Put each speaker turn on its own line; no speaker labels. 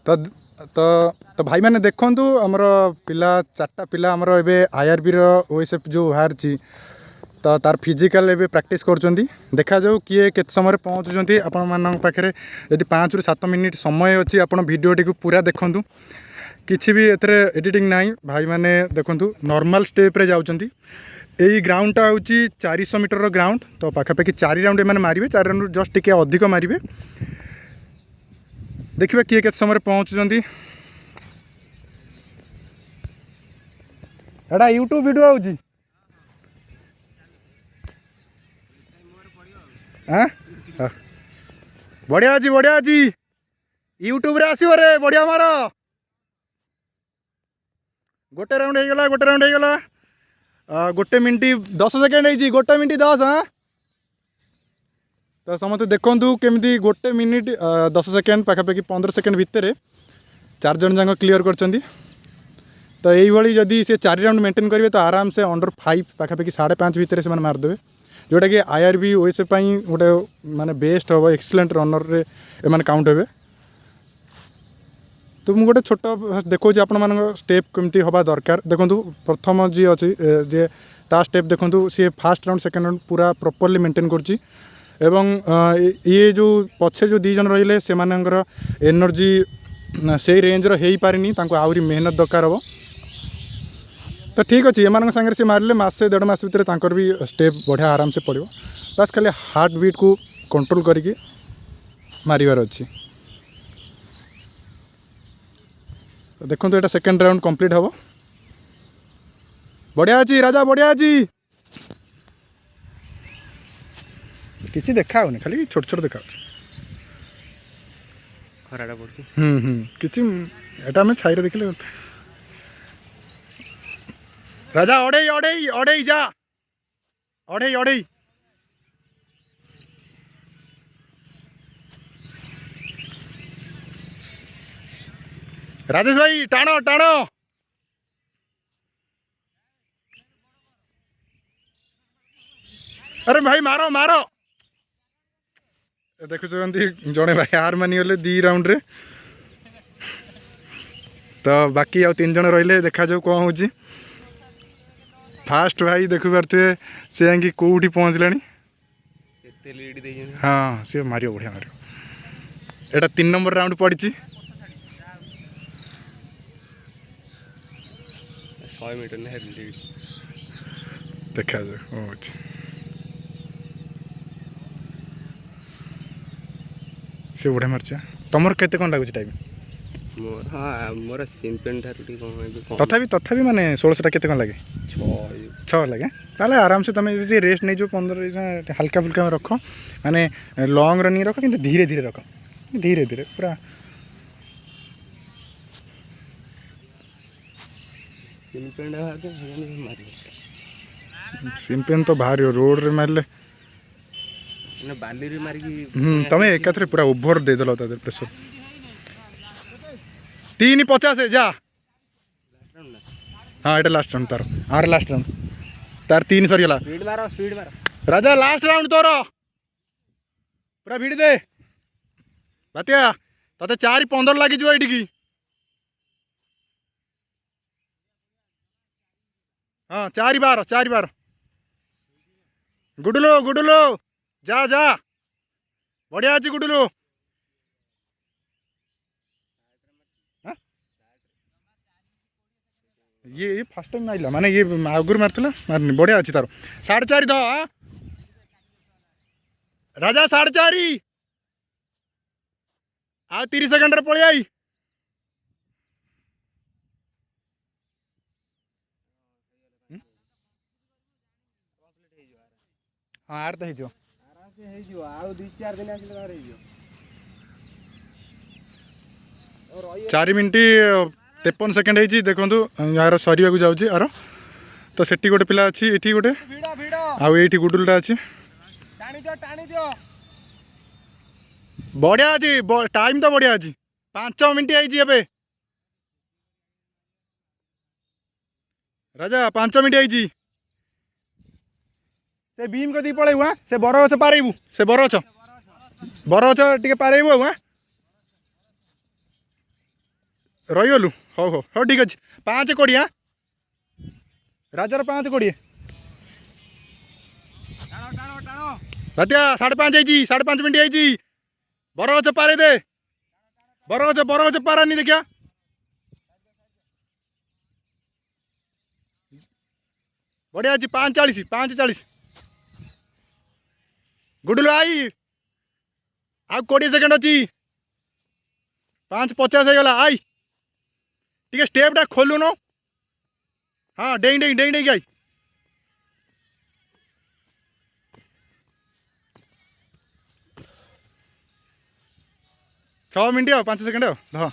तो तो तो भाई मैंने देखु आमर पिला 4टा पिला आमर ए आईआरबी ओएसएफ जो बाहर तो तार फिजिकल एवं प्रैक्टिस कर देखा जाऊ किए के समय पहुँचुँच आपण पाखे यदि 5 ରୁ 7 मिनिट समय अच्छी आप भिडटी को पूरा देखूँ किसी भी एडिटिंग ना भाई मैंने देखूँ नॉर्मल स्टेप रे जाउछंती। यही ग्राउंडटा हूँ 400 मीटर ग्राउंड तो पाखापाखि 4 राउंड एम मारे 4 राउंड जस्ट टिके अधिक मारे देखिए किए के समय पहुँचुँच। एटा यूट्यूब वीडियो आउची बढ़िया अच्छी यूट्यूब रे आसो रे बढ़िया मार गोटे राउंड हो गला 1 मिनट 10 सेकेंड हो 1 मिनट 10 हाँ तो समस्त देखु केमी 1 मिनट 10 सेकेंड पाखापाखि 15 सेकेंड भितर 4 जन जाक क्लीयर कर तो यही जदि से 4 राउंड मेंटेन करेंगे तो आराम से अंडर 5 पाखापाखि 5.5 भितर से मारदेवे जोटा कि आईआरबी ओएसएफ गोटे माने बेस्ट हम एक्सीलेंट रनर रे एम काउंट हे। तो मुझे गोटे छोट देखो आपण मान स्टेप केमती हवा दरकार देखो प्रथम जी अच्छी जे ता स्टेप देखो सी फास्ट राउंड सेकेंड राउंड पूरा प्रॉपर्ली मेंटेन करची एवं ये जो पछे जो 2 जन रहिले से मानकर एनर्जी से रेंज रो हेई पारिनी तांको आउरी मेहनत दरकार हो। तो ठीक अच्छे एम सागर से मारे मसे 1.5 मास भितर तांकर भी स्टेप बढ़िया आराम से पड़ो बस खाली हार्ट बीट को कंट्रोल करके मारिवार अच्छी। तो देखो तो ये सेकेंड राउंड कंप्लीट हम बढ़िया अच्छी राजा बढ़िया अच्छी किसी देखा खाली छोट छोट देखा
खराटा पड़ती
किसी एटा में छाई देखले राजा अड़े अड़े अड़े जा अड़े अड़े राजेश भाई टाणो टाणो अरे भाई मारो मारो देखु जड़े भाई हार मानिगले 2 राउंड रे तो बाकी आउ 3 जन रहिले देखा जाऊ कौन हो फास्ट भाई देखु पारे से जाकि कौटी पहुँचला हाँ सी मार बढ़िया मार एटा 3 नंबर राउंड पड़ी
100 मीटर
देखा जाऊ से बढ़िया मार्च तुम केते कौन लगुच टाइम
मोर हाँ मोर सीन पेन
तथापि तथापि माने 16 केते कौन लगे 6 लगे ताले आराम से तुम यदि रेस्ट नहीं जो 15 हल्का फुल्का में रख माने लॉन्ग रन रख कि धीरे धीरे रख धीरे धीरे पूरा सीन पेन तो बाहर रोड रे मारले
बाली रे मारी
तुम एकाथरे पूरा ओभर दे देलो तादर प्रेशर 3:50 जा हाँ ये लास्ट राउंड तार आर लास्ट राउंड तार 3 सरीगला
स्पीड मारो
राजा लास्ट राउंड तोर पूरा भिड़ दे बातिया तते 4:15 लगी जो एटी हाँ 4:12 गुडुलो जा जा बढ़िया अच्छी गुडुलो ये फास्ट टाइम माइला माने ये आगुर मारला मारनी बढ़िया अच्छी तार 4.5 द राजा 4.5 आ 30 सेकेंड रे पळी आई हाँ आर तो हो आराम से 2-4 दिन आसिले 4 मिनट 53 सेकेंड है देखो यार सरिया को जाऊँगी आर तो सेठी गोटे पिला अच्छी ये गोटे आउ गुडुलटा अच्छी बढ़िया अच्छी टाइम तो बढ़िया अच्छी 5 minute I Raja 5 minute I से बीम कदी पड़ेबू हाँ से बर गछ पारेबू से बर गछ टे पारेबू हाँ रहीगलु हौ हौ हौ ठीक अच्छे 5 हाँ राजार 5 रातिया 5:30 5:30 आई बरगछ पारे दे बरगछ पारानी देखिया बढ़िया अच्छी 5:40 गुडलू आई आ 20 सेकेंड अच्छी 5:50 गला आई टे स्टेपटा खोलुन हाँ डेई आई 6 मिनट 5 सेकेंड हाँ